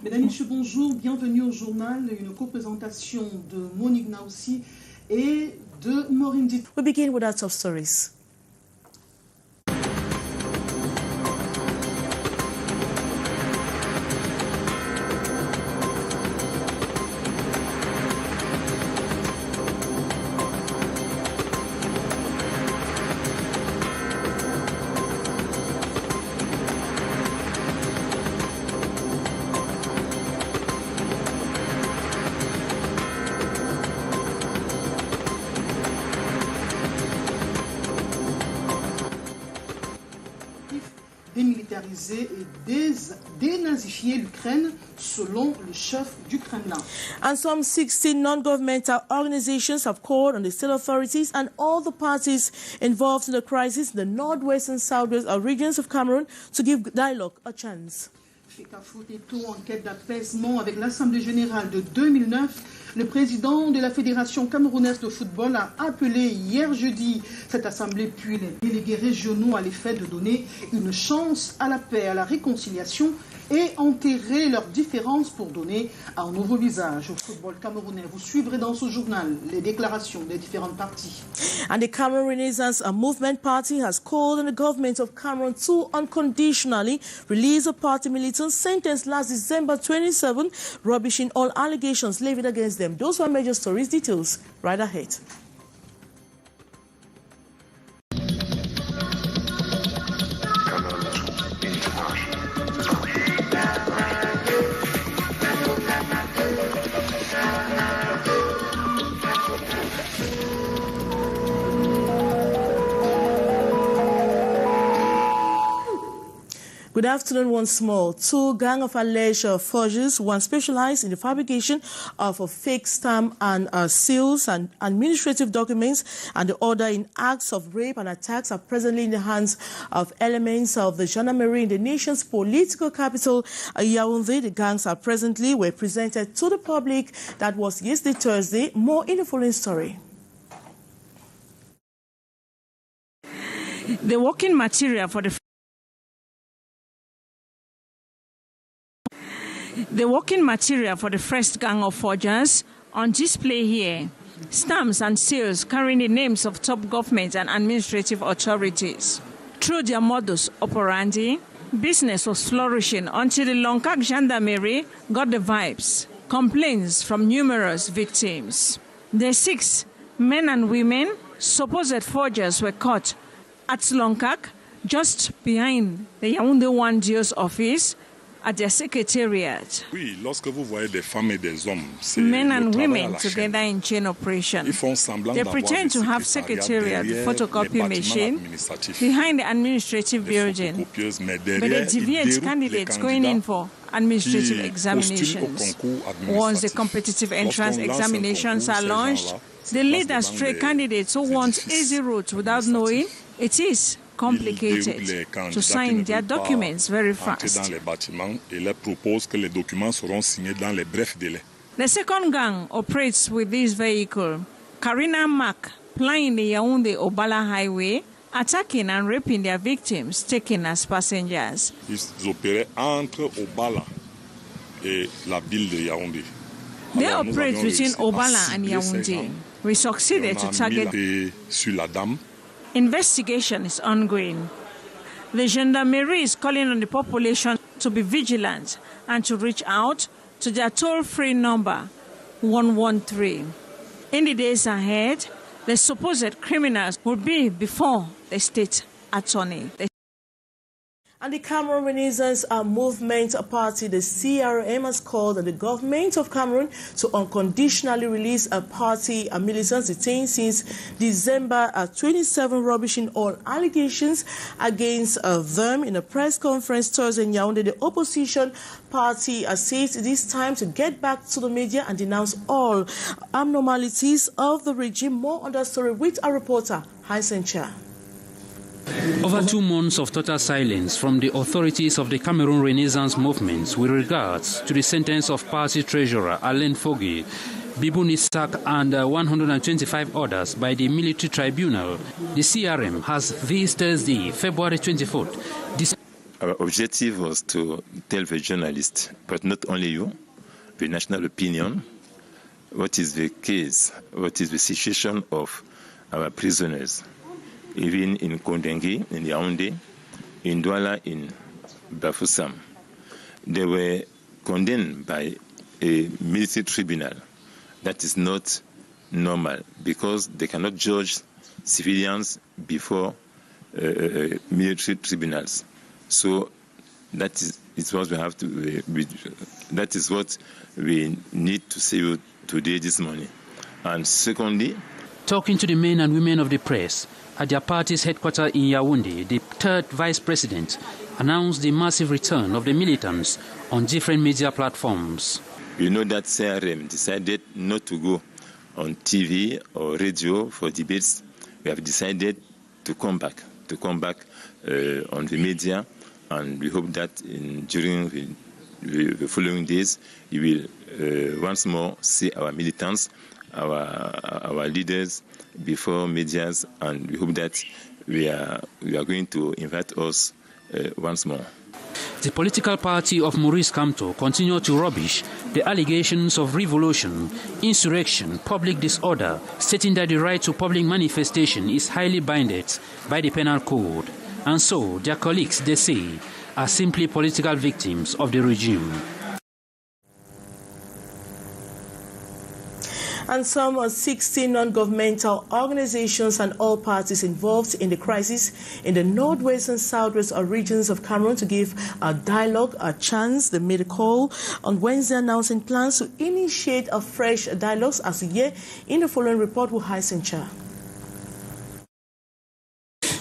Mesdames et messieurs, bonjour, bienvenue au journal, une co-présentation de Monique Naoussi et de Maureen Dit. We begin with our top stories. Démilitariser et dénazifier l'Ukraine selon le chef du Kremlin. And some 16 non-governmental organizations have called on the state authorities and all the parties involved in the crisis in the northwest and southwest regions of Cameroon to give dialogue a chance. En quête d'apaisement avec l'Assemblée générale de 2009, le président de la Fédération camerounaise de football a appelé hier jeudi cette assemblée puis les délégués régionaux à l'effet de donner une chance à la paix, à la réconciliation et enterrer leurs différences pour donner un nouveau visage au football camerounais. Vous suivrez dans ce journal les déclarations des différentes parties. And the Cameroon Renaissance Movement Party has called on the government of Cameroon to unconditionally release a party militant sentenced last December 27, rubbishing all allegations levied against them. Those were major stories. Details right ahead. Good afternoon once more. Two gang of alleged forgers, one specialized in the fabrication of fake stamp and seals and administrative documents, and the other in acts of rape and attacks, are presently in the hands of elements of the gendarmerie in the nation's political capital, Yaoundé. The gangs were presented to the public. That was yesterday, Thursday. More in the following story. The working material for the first gang of forgers on display here. Stamps and seals carrying the names of top government and administrative authorities. Through their modus operandi, business was flourishing until the Lonkak gendarmerie got the vibes. Complaints from numerous victims. The 6 men and women, supposed forgers, were caught at Lonkak, just behind the Yaoundé 1 DIO's office, at their secretariat. Oui, lorsque vous voyez des femmes et des hommes, c'est men and women together in chain operation. They pretend to have secretariat, photocopy machine behind the administrative building, but they deviate candidates going in for administrative examinations. Once the competitive entrance examinations are launched, they lead astray candidates who want easy route without knowing it is complicated to sign their documents very fast. The second gang operates with this vehicle. Karina Mack plying the Yaoundé-Obala highway, attacking and raping their victims, taken as passengers. Ils opéraient entre Obala et la ville de Yaoundé. They operate between Obala and Yaoundé. We succeeded to target. Sur la dame. Investigation is ongoing. The gendarmerie is calling on the population to be vigilant and to reach out to their toll-free number 113. In the days ahead, the supposed criminals will be before the state attorney. And the Cameroon Renaissance Movement Party, the CRM, has called on the government of Cameroon to unconditionally release a party militants detained since December 27, rubbishing all allegations against them. In a press conference Thursday in Yaoundé, the opposition party says it is time to get back to the media and denounce all abnormalities of the regime. More on that story with our reporter, Hansen Cha. Over 2 months of total silence from the authorities of the Cameroon Renaissance movement with regards to the sentence of party treasurer Alain Foggy, Bibu Nisak and 125 others by the military tribunal, the CRM has this Thursday, February 24th, Our objective was to tell the journalists, but not only you, the national opinion, what is the case, what is the situation of our prisoners, even in Kondengi, in Yaoundé, in Douala, in Bafoussam. They were condemned by a military tribunal. That is not normal because they cannot judge civilians before military tribunals. So that is what we have to. That is what we need to say today, this morning. And secondly, talking to the men and women of the press at their party's headquarters in Yaoundé, the third vice president announced the massive return of the militants on different media platforms. You know that CRM decided not to go on TV or radio for debates. We have decided to come back on the media, and we hope that during the following days, you will once more see our militants, our leaders before medias, and we hope that we are going to invite us once more. The political party of Maurice Kamto continued to rubbish the allegations of revolution, insurrection, public disorder, stating that the right to public manifestation is highly bounded by the penal code. And so, their colleagues, they say, are simply political victims of the regime. And some 60 non-governmental organizations and all parties involved in the crisis in the northwest and southwest regions of Cameroon to give a dialogue a chance. They made a call on Wednesday announcing plans to initiate a fresh dialogues as a year. In the following report with Haisencha.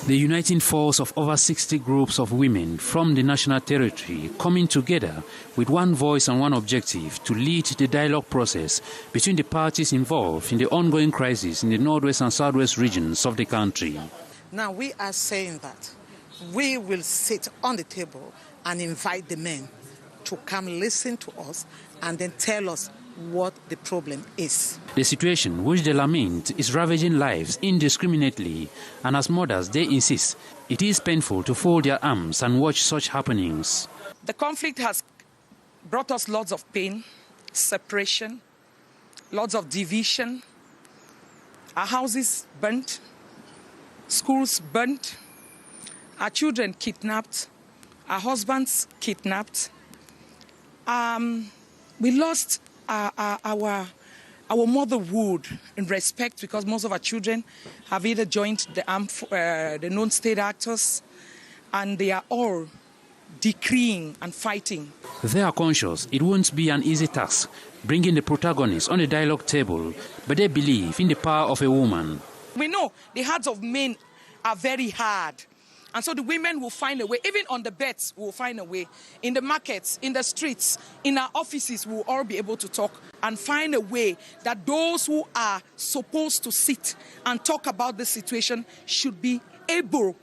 The uniting force of over 60 groups of women from the national territory coming together with one voice and one objective to lead the dialogue process between the parties involved in the ongoing crisis in the northwest and southwest regions of the country. Now we are saying that we will sit on the table and invite the men to come listen to us and then tell us what the problem is. The situation which they lament is ravaging lives indiscriminately, and as mothers they insist it is painful to fold their arms and watch such happenings. The conflict has brought us lots of pain, separation, lots of division, our houses burnt, schools burnt, our children kidnapped, our husbands kidnapped. We lost our motherhood in respect because most of our children have either joined the known state actors, and they are all decreeing and fighting. They are conscious it won't be an easy task bringing the protagonists on the dialogue table, but they believe in the power of a woman. We know the hearts of men are very hard. And so the women will find a way, even on the beds, we will find a way. In the markets, in the streets, in our offices, we will all be able to talk and find a way that those who are supposed to sit and talk about the situation should be able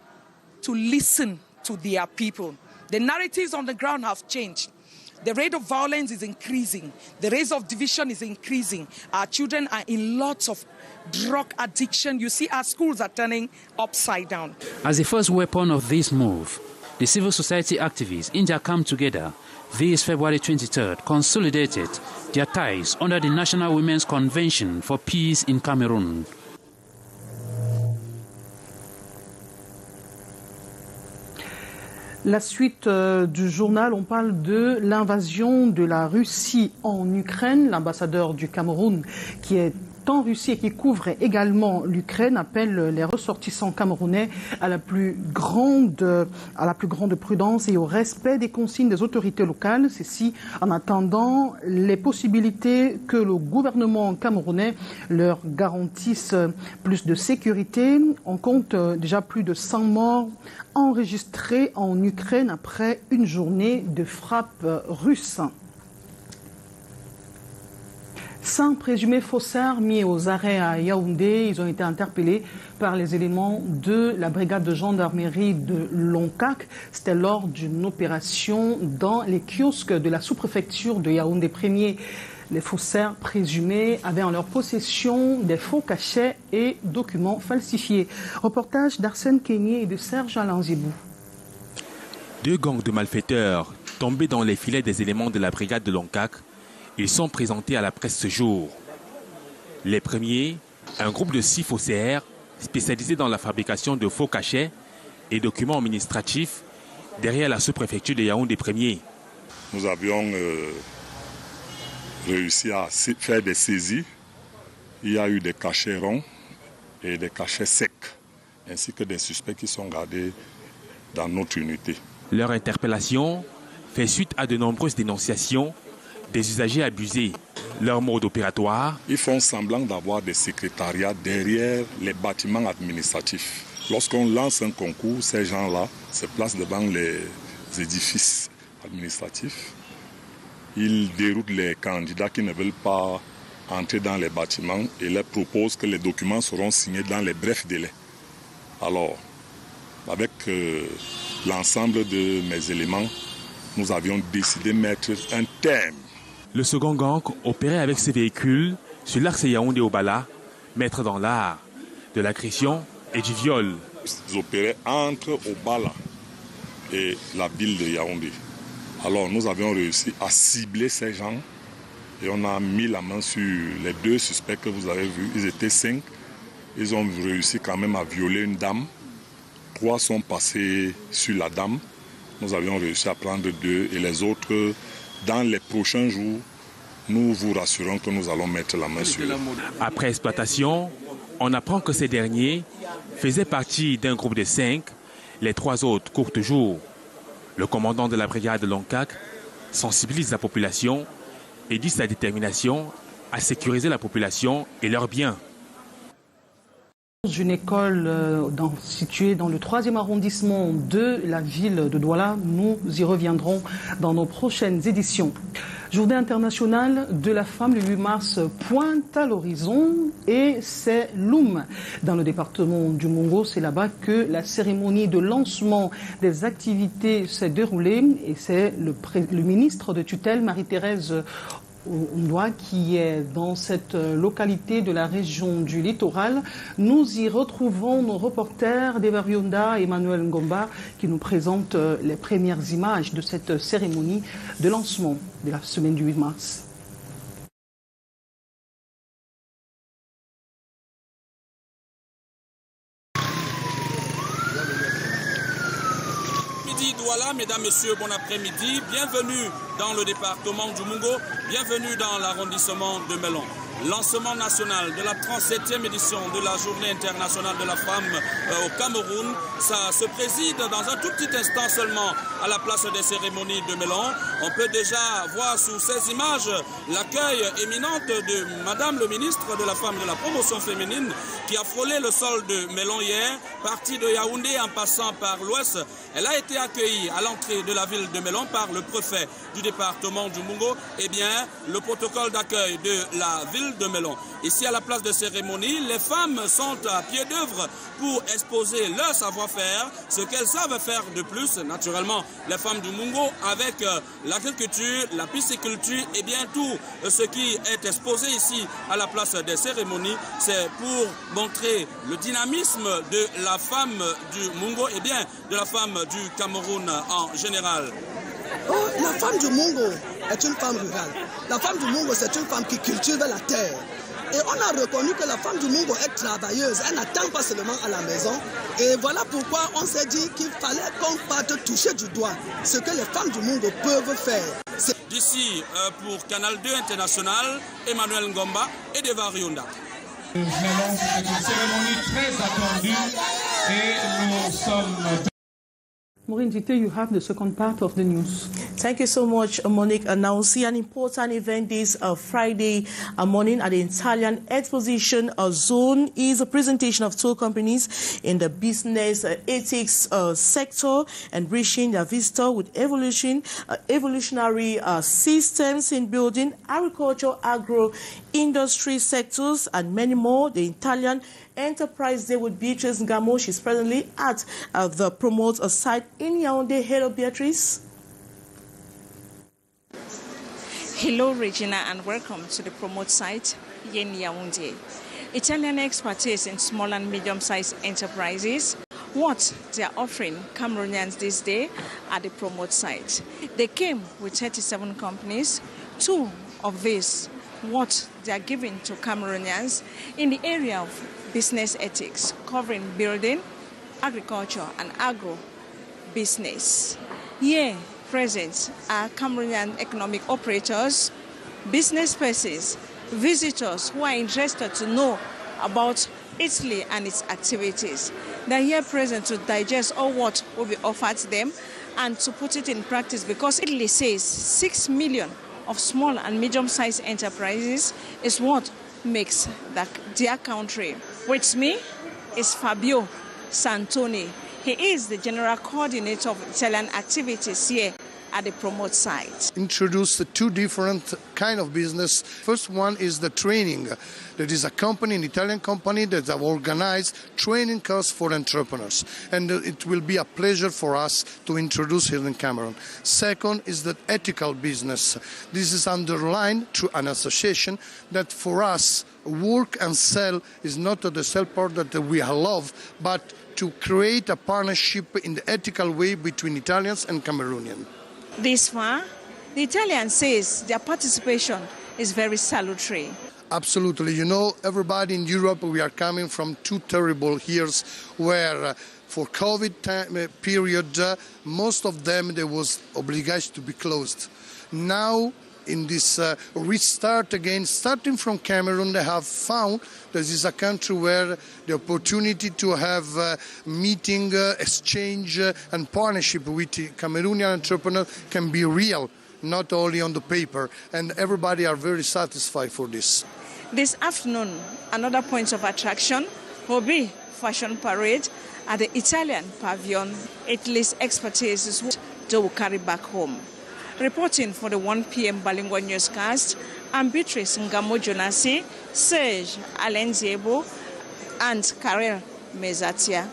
to listen to their people. The narratives on the ground have changed. The rate of violence is increasing. The rate of division is increasing. Our children are in lots of drug addiction. You see, our schools are turning upside down. As the first weapon of this move, the civil society activists in their come together this February 23rd consolidated their ties under the National Women's Convention for Peace in Cameroon. La suite du journal, on parle de l'invasion de la Russie en Ukraine. L'ambassadeur du Cameroun qui est en Russie et qui couvre également l'Ukraine appelle les ressortissants camerounais à la plus grande prudence et au respect des consignes des autorités locales. Ceci en attendant les possibilités que le gouvernement camerounais leur garantisse plus de sécurité. On compte déjà plus de 100 morts enregistrés en Ukraine après une journée de frappe russe. 100 présumés faussaires mis aux arrêts à Yaoundé, ils ont été interpellés par les éléments de la brigade de gendarmerie de Loncac. C'était lors d'une opération dans les kiosques de la sous-préfecture de Yaoundé. Les faussaires présumés avaient en leur possession des faux cachets et documents falsifiés. Reportage d'Arsène Kenyé et de Serge Alanzibou. Deux gangs de malfaiteurs tombés dans les filets des éléments de la brigade de Loncac, ils sont présentés à la presse ce jour. Les premiers, un groupe de 6 faussaires spécialisés dans la fabrication de faux cachets et documents administratifs derrière la sous-préfecture de Yaoundé 1er. Nous avions réussi à faire des saisies. Il y a eu des cachets ronds et des cachets secs, ainsi que des suspects qui sont gardés dans notre unité. Leur interpellation fait suite à de nombreuses dénonciations des usagers abusés. Leur mode opératoire: ils font semblant d'avoir des secrétariats derrière les bâtiments administratifs. Lorsqu'on lance un concours, ces gens-là se placent devant les édifices administratifs. Ils déroutent les candidats qui ne veulent pas entrer dans les bâtiments et leur proposent que les documents seront signés dans les brefs délais. Alors, avec l'ensemble de mes éléments, nous avions décidé de mettre un terme. Le second gang opérait avec ses véhicules sur l'axe Yaoundé-Obala, maître dans l'art de l'agression et du viol. Ils opéraient entre Obala et la ville de Yaoundé. Alors nous avions réussi à cibler ces gens et on a mis la main sur les 2 suspects que vous avez vus. Ils étaient 5. Ils ont réussi quand même à violer une dame. 3 sont passés sur la dame. Nous avions réussi à prendre 2 et les autres, dans les prochains jours, nous vous rassurons que nous allons mettre la main sur eux. Après exploitation, on apprend que ces derniers faisaient partie d'un groupe de 5. Les 3 autres courent toujours. Le commandant de la brigade de Loncac sensibilise la population et dit sa détermination à sécuriser la population et leurs biens. Une école située dans le 3e arrondissement de la ville de Douala. Nous y reviendrons dans nos prochaines éditions. Journée internationale de la femme, le 8 mars, pointe à l'horizon et c'est Loum. Dans le département du Mungo, c'est là-bas que la cérémonie de lancement des activités s'est déroulée et c'est le ministre de tutelle, Marie-Thérèse Ondoa, qui est dans cette localité de la région du littoral. Nous y retrouvons nos reporters d'Evarionda, Emmanuel Ngomba, qui nous présentent les premières images de cette cérémonie de lancement de la semaine du 8 mars. Douala, mesdames, messieurs, bon après-midi. Bienvenue dans le département du Mungo, bienvenue dans l'arrondissement de Melon. Lancement national de la 37e édition de la Journée internationale de la femme au Cameroun. Ça se préside dans un tout petit instant seulement à la place des cérémonies de Melon. On peut déjà voir sous ces images l'accueil éminent de Madame le ministre de la Femme et de la Promotion féminine qui a frôlé le sol de Melon hier, partie de Yaoundé en passant par l'ouest. Elle a été accueillie à l'entrée de la ville de Melon par le préfet du département du Mungo. Eh bien, le protocole d'accueil de la ville de Melon. Ici à la place de cérémonie, les femmes sont à pied d'œuvre pour exposer leur savoir-faire, ce qu'elles savent faire de plus. Naturellement, les femmes du Mungo avec l'agriculture, la pisciculture et bien tout ce qui est exposé ici à la place des cérémonies, c'est pour montrer le dynamisme de la femme du Mungo et bien de la femme du Cameroun en général. La femme du Mungo est une femme rurale. La femme du Mungo, c'est une femme qui cultive la terre. Et on a reconnu que la femme du Mungo est travailleuse. Elle n'attend pas seulement à la maison. Et voilà pourquoi on s'est dit qu'il fallait qu'on parte toucher du doigt ce que les femmes du Mungo peuvent faire. D'ici pour Canal 2 International, Emmanuel Ngomba et Devariunda. C'est une cérémonie très attendue et nous sommes... Maureen Dite, you have the second part of the news. Thank you so much, Monique. Now, see an important event this Friday morning at the Italian Exposition Zone is a presentation of 2 companies in the business ethics sector, enriching their visitor with evolutionary systems in building, agriculture, agro-industry sectors, and many more. The Italian Enterprise Day with Beatrice Ngamo. She's presently at the Promote site in Yaoundé. Hello, Beatrice. Hello, Regina, and welcome to the Promote site in Yaoundé. Italian expertise in small and medium-sized enterprises, what they are offering Cameroonians this day at the promote site. They came with 37 companies, 2 of these what they are giving to Cameroonians in the area of business ethics, covering building, agriculture, and agro business. Here present are Cameroonian economic operators, business persons, visitors who are interested to know about Italy and its activities. They are here present to digest all what will be offered to them and to put it in practice, because Italy says 6 million of small and medium-sized enterprises is what makes their country. With me is Fabio Santoni. He is the general coordinator of Italian activities here at the promote site. Introduce the 2 different kind of business. First one is the training. There is a company, an Italian company, that have organized training course for entrepreneurs. And it will be a pleasure for us to introduce here in Cameroon. Second is the ethical business. This is underlined through an association that for us, work and sell is not the sell part that we love, but to create a partnership in the ethical way between Italians and Cameroonians. This far, the Italian says their participation is very salutary. Absolutely. You know, everybody in Europe, we are coming from 2 terrible years where for COVID period, most of them, they was obliged to be closed. Now, in this restart again, starting from Cameroon, they have found this is a country where the opportunity to have meeting, exchange and partnership with Cameroonian entrepreneurs can be real, not only on the paper, and everybody are very satisfied for this. This afternoon, another point of attraction will be fashion parade at the Italian pavilion. Italy's expertise is what they will carry back home. Reporting for the 1 p.m. bilingual newscast, I'm Beatrice Ngamo Jonasi, Serge Alenziebo, and Karel Mezatia.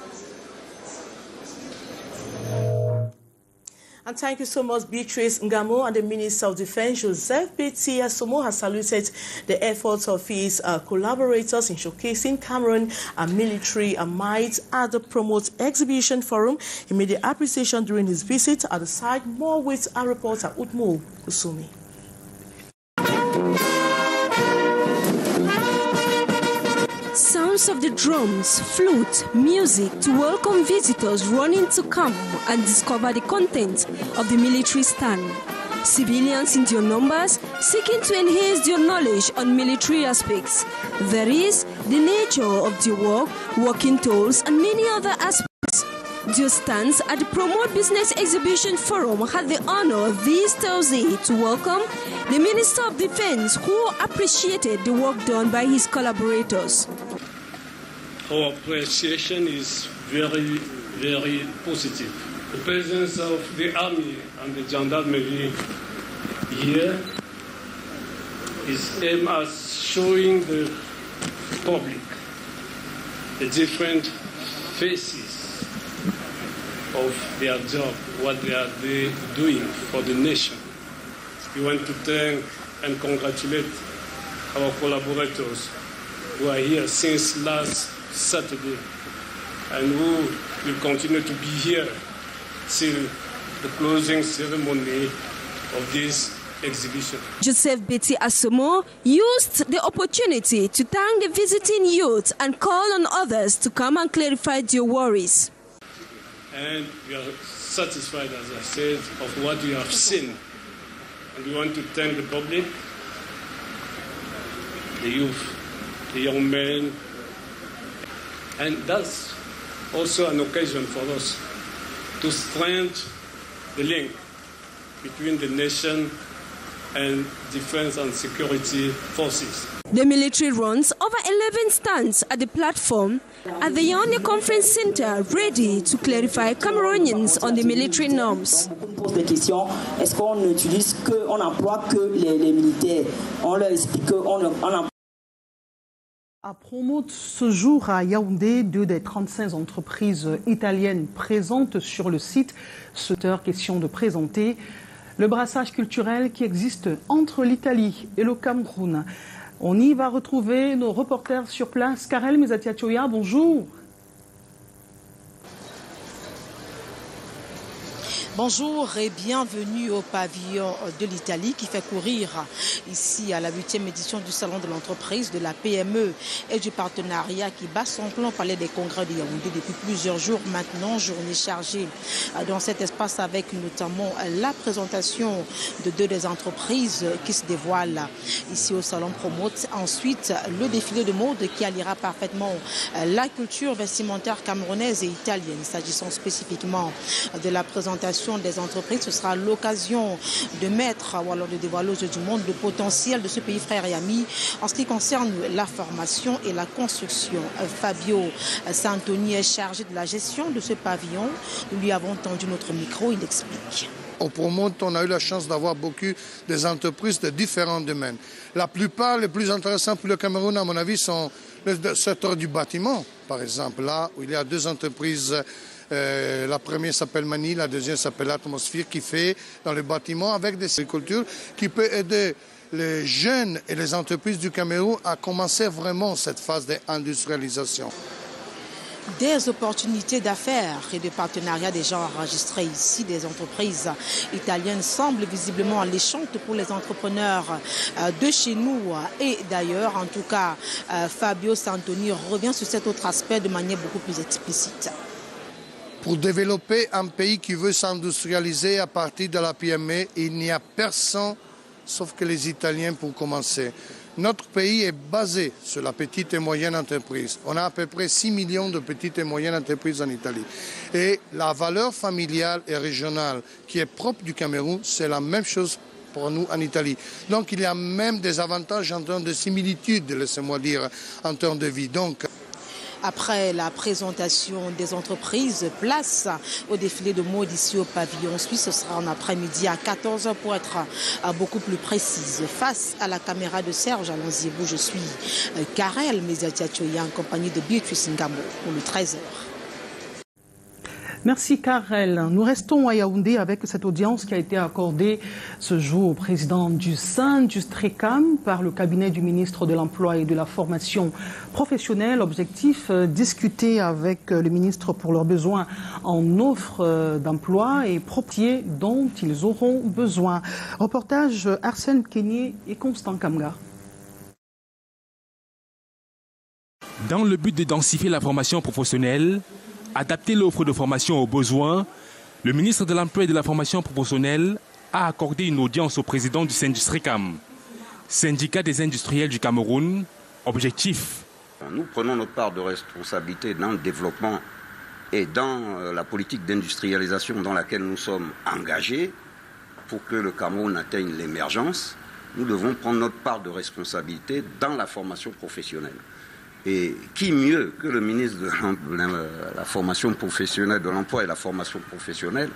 And thank you so much, Beatrice Ngamo. And the Minister of Defense, Joseph Petit Asomo, has saluted the efforts of his collaborators in showcasing Cameroon military might at the Promote Exhibition Forum. He made the appreciation during his visit at the site. More with our reporter, Utmo Usumi. Sounds of the drums, flute, music to welcome visitors running to come and discover the content of the military stand. Civilians in their numbers seeking to enhance their knowledge on military aspects. There is the nature of their work, working tools, and many other aspects. Their stands at the Promote Business Exhibition Forum had the honor this Thursday to welcome the Minister of Defense, who appreciated the work done by his collaborators. Our appreciation is very, very positive. The presence of the army and the gendarmerie here is aimed at showing the public the different faces of their job, what they are doing for the nation. We want to thank and congratulate our collaborators who are here since last Saturday and who will continue to be here till the closing ceremony of this exhibition. Joseph Petit Asomo used the opportunity to thank the visiting youth and call on others to come and clarify their worries. And we are satisfied, as I said, of what we have seen. And we want to thank the public, the youth, the young men. And that's also an occasion for us to strengthen the link between the nation and defense and security forces. The military runs over 11 stands at the platform at the Yaoundé Conference Center, ready to clarify Cameroonians on the military norms. On pose des questions, est-ce qu'on n'utilise que, on emploie que les militaires? On leur explique qu'on emploie. À Promote ce jour à Yaoundé, 2 des 35 entreprises italiennes présentes sur le site. Cette heure, question de présenter le brassage culturel qui existe entre l'Italie et le Cameroun. On y va retrouver nos reporters sur place. Karel Mezatia, bonjour. Bonjour et bienvenue au pavillon de l'Italie qui fait courir ici à la 8e édition du Salon de l'entreprise, de la PME et du partenariat qui bat son plein au Palais des Congrès de Yaoundé depuis plusieurs jours maintenant, journée chargée dans cet espace avec notamment la présentation de deux des entreprises qui se dévoilent ici au Salon Promote. Ensuite, le défilé de mode qui alliera parfaitement la culture vestimentaire camerounaise et italienne. S'agissant spécifiquement de la présentation des entreprises, ce sera l'occasion de mettre ou alors de dévoiler aux yeux du monde le potentiel de ce pays frère et ami en ce qui concerne la formation et la construction. Fabio Santoni est chargé de la gestion de ce pavillon. Nous lui avons tendu notre micro, il explique. Au Promote, on a eu la chance d'avoir beaucoup des entreprises de différents domaines. La plupart, les plus intéressants pour le Cameroun, à mon avis, sont le secteur du bâtiment, par exemple. Là où il y a deux entreprises. La première s'appelle Mani, la deuxième s'appelle Atmosphère, qui fait dans le bâtiment avec des agricultures qui peut aider les jeunes et les entreprises du Cameroun à commencer vraiment cette phase d'industrialisation. Des opportunités d'affaires et de partenariats déjà enregistrées ici. Des entreprises italiennes semblent visiblement alléchantes pour les entrepreneurs de chez nous et d'ailleurs. En tout cas, Fabio Santoni revient sur cet autre aspect de manière beaucoup plus explicite. Pour développer un pays qui veut s'industrialiser à partir de la PME, il n'y a personne sauf que les Italiens pour commencer. Notre pays est basé sur la petite et moyenne entreprise. On a à peu près 6 millions de petites et moyennes entreprises en Italie. Et la valeur familiale et régionale qui est propre du Cameroun, c'est la même chose pour nous en Italie. Donc il y a même des avantages en termes de similitude, laissez-moi dire, en termes de vie. Donc, après la présentation des entreprises, place au défilé de mode ici au pavillon suisse. Ce sera en après-midi à 14h pour être beaucoup plus précise. Face à la caméra de Serge Alonziébou, je suis Karel Méziatiatioya en compagnie de Beatrice Ngamo pour le 13h. Merci Karel. Nous restons à Yaoundé avec cette audience qui a été accordée ce jour au président du Syndustrecam par le cabinet du ministre de l'Emploi et de la Formation professionnelle. Objectif, discuter avec le ministre pour leurs besoins en offre d'emploi et propriétés dont ils auront besoin. Reportage Arsène Kenyé et Constant Kamga. Dans le but de densifier la formation professionnelle, adapter l'offre de formation aux besoins, le ministre de l'Emploi et de la Formation professionnelle a accordé une audience au président du Syndustrecam, syndicat des industriels du Cameroun. Objectif. Nous prenons notre part de responsabilité dans le développement et dans la politique d'industrialisation dans laquelle nous sommes engagés pour que le Cameroun atteigne l'émergence. Nous devons prendre notre part de responsabilité dans la formation professionnelle. Et qui mieux que le ministre de la formation professionnelle, de l'emploi et la formation professionnelle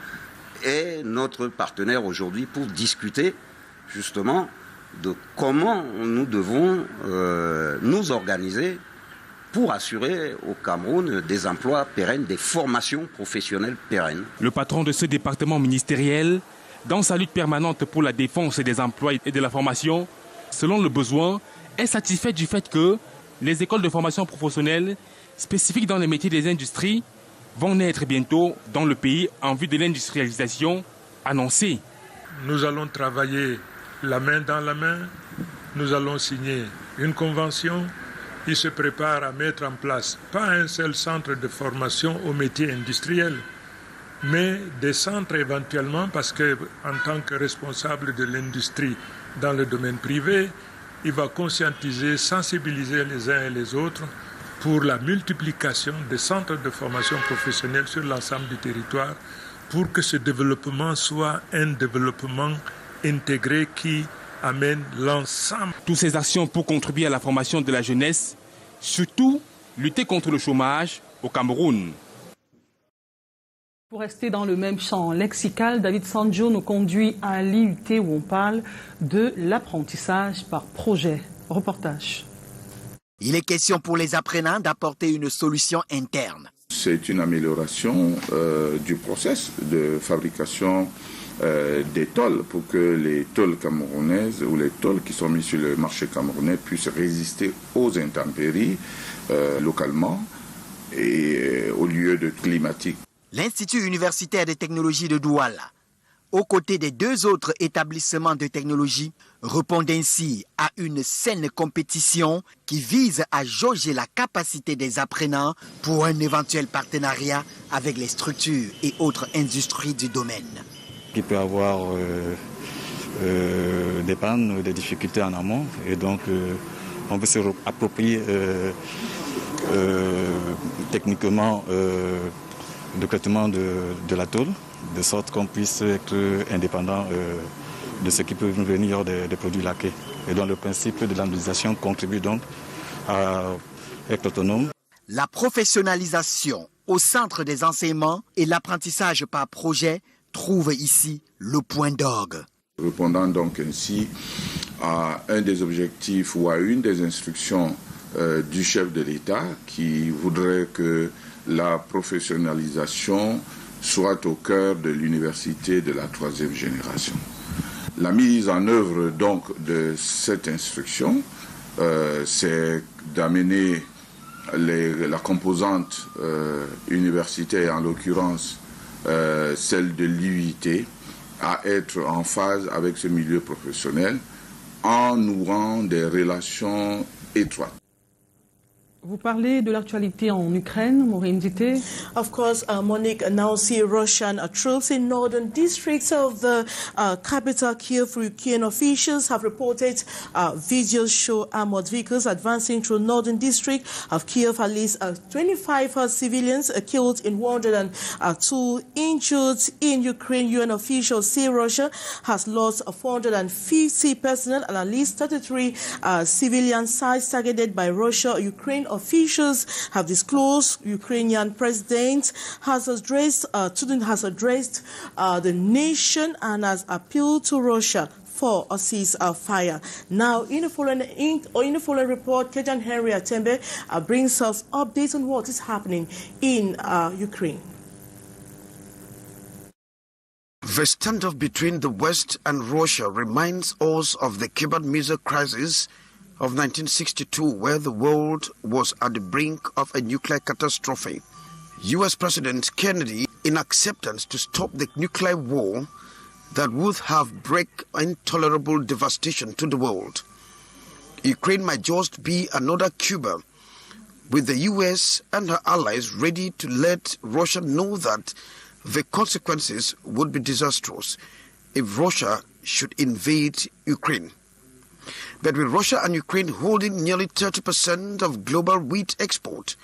est notre partenaire aujourd'hui pour discuter justement de comment nous devons nous organiser pour assurer au Cameroun des emplois pérennes, des formations professionnelles pérennes. Le patron de ce département ministériel, dans sa lutte permanente pour la défense des emplois et de la formation, selon le besoin, est satisfait du fait que les écoles de formation professionnelle spécifiques dans les métiers des industries vont naître bientôt dans le pays en vue de l'industrialisation annoncée. Nous allons travailler la main dans la main. Nous allons signer une convention qui se prépare à mettre en place pas un seul centre de formation aux métiers industriels, mais des centres éventuellement parce qu'en tant que responsable de l'industrie dans le domaine privé, il va conscientiser, sensibiliser les uns et les autres pour la multiplication des centres de formation professionnelle sur l'ensemble du territoire pour que ce développement soit un développement intégré qui amène l'ensemble. Toutes ces actions pour contribuer à la formation de la jeunesse, surtout lutter contre le chômage au Cameroun. Pour rester dans le même champ lexical, David Sanjo nous conduit à l'IUT où on parle de l'apprentissage par projet. Reportage. Il est question pour les apprenants d'apporter une solution interne. C'est une amélioration du process de fabrication des tôles pour que les tôles camerounaises ou les tôles qui sont mises sur le marché camerounais puissent résister aux intempéries localement et aux lieux de climatiques. l'Institut universitaire des technologies de Douala, aux côtés des 2 autres établissements de technologie, répond ainsi à une saine compétition qui vise à jauger la capacité des apprenants pour un éventuel partenariat avec les structures et autres industries du domaine. Il peut y avoir des pannes, des difficultés en amont, et donc on veut se approprier techniquement le traitement de la tôle, de sorte qu'on puisse être indépendant de ce qui peut nous venir des produits laqués. Et donc le principe de l'anodisation contribue donc à être autonome. La professionnalisation au centre des enseignements et l'apprentissage par projet trouvent ici le point d'orgue. Répondant donc ainsi à un des objectifs ou à une des instructions du chef de l'État qui voudrait que la professionnalisation soit au cœur de l'université de la 3e génération. La mise en œuvre donc de cette instruction, c'est d'amener la composante universitaire, en l'occurrence celle de l'UIT, à être en phase avec ce milieu professionnel en nouant des relations étroites. Vous parlez de l'actualité en Ukraine, Maureen Dité. Of course, Monique, now see Russian troops in northern districts of the capital Kiev. Ukrainian officials have reported videos show armored vehicles advancing through northern district of Kiev. At least 25 civilians killed and 102 injured in Ukraine. UN officials say Russia has lost 450 personnel and at least 33 civilian sites targeted by Russia. Ukraine officials have disclosed Ukrainian president has addressed the nation and has appealed to Russia for a ceasefire. Now, in the following report, Kejan Henry Atembe brings us updates on what is happening in Ukraine. The standoff between the West and Russia reminds us of the Cuban Missile Crisis of 1962, where the world was at the brink of a nuclear catastrophe. U.S. President Kennedy, in acceptance to stop the nuclear war that would have brought intolerable devastation to the world. Ukraine might just be another Cuba, with the U.S. and her allies ready to let Russia know that the consequences would be disastrous if Russia should invade Ukraine. But with Russia and Ukraine holding nearly 30% of global wheat export,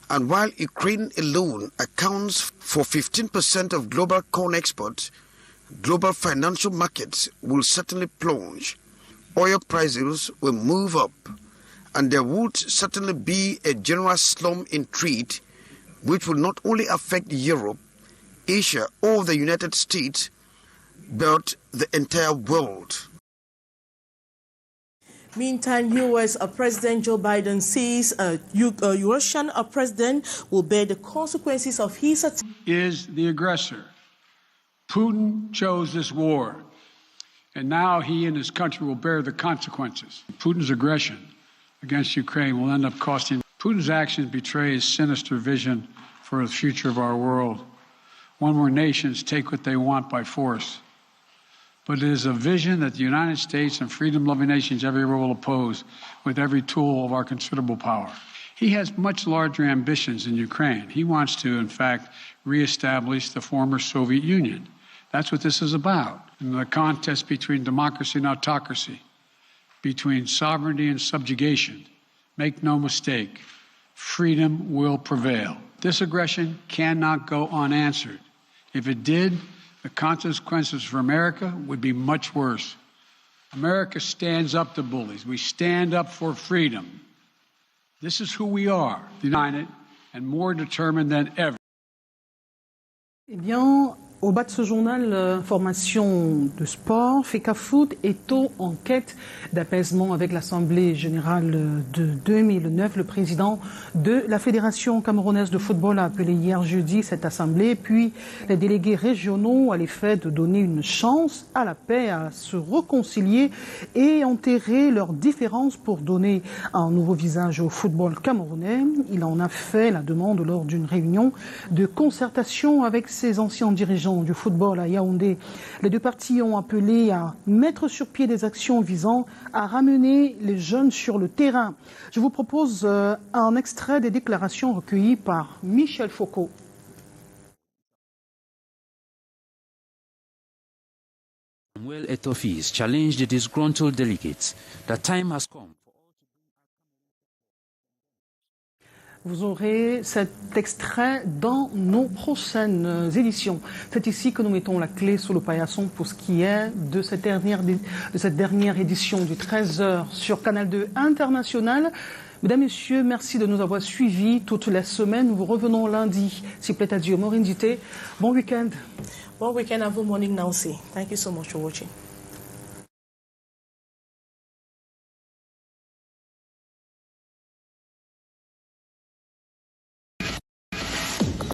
and while Ukraine alone accounts for 15% of global corn export, global financial markets will certainly plunge. Oil prices will move up, and there would certainly be a general slump in trade, which will not only affect Europe, Asia, or the United States, but the entire world. Meantime, U.S. President Joe Biden says Russian president will bear the consequences of his attack. Is the aggressor. Putin chose this war, and now he and his country will bear the consequences. Putin's aggression against Ukraine will end up costing. Putin's actions betray his sinister vision for the future of our world, one where nations take what they want by force. But it is a vision that the United States and freedom-loving nations everywhere will oppose with every tool of our considerable power. He has much larger ambitions in Ukraine. He wants to, in fact, reestablish the former Soviet Union. That's what this is about. In the contest between democracy and autocracy, between sovereignty and subjugation, make no mistake, freedom will prevail. This aggression cannot go unanswered. If it did, the consequences for America would be much worse. America stands up to bullies. We stand up for freedom. This is who we are, united and more determined than ever. Eh bien, Au bas de ce journal, information de sport, FECA Foot est en quête d'apaisement avec l'Assemblée générale de 2009. Le président de la Fédération camerounaise de football a appelé hier jeudi cette assemblée, puis les délégués régionaux à l'effet de donner une chance à la paix, à se réconcilier et enterrer leurs différences pour donner un nouveau visage au football camerounais. Il en a fait la demande lors d'une réunion de concertation avec ses anciens dirigeants du football à Yaoundé. Les deux parties ont appelé à mettre sur pied des actions visant à ramener les jeunes sur le terrain. Je vous propose un extrait des déclarations recueillies par Michel Foucault. Well, at office, challenge the disgruntled delegates. The time has come. Vous aurez cet extrait dans nos prochaines éditions. C'est ici que nous mettons la clé sous le paillasson pour ce qui est de cette dernière édition du 13h sur Canal 2 International. Mesdames, Messieurs, merci de nous avoir suivis toute la semaine. Nous vous revenons lundi. S'il plaît à Dieu, Morindité. Bon week-end. Bon week-end à vous, Morning Nancy. Thank you so much for watching.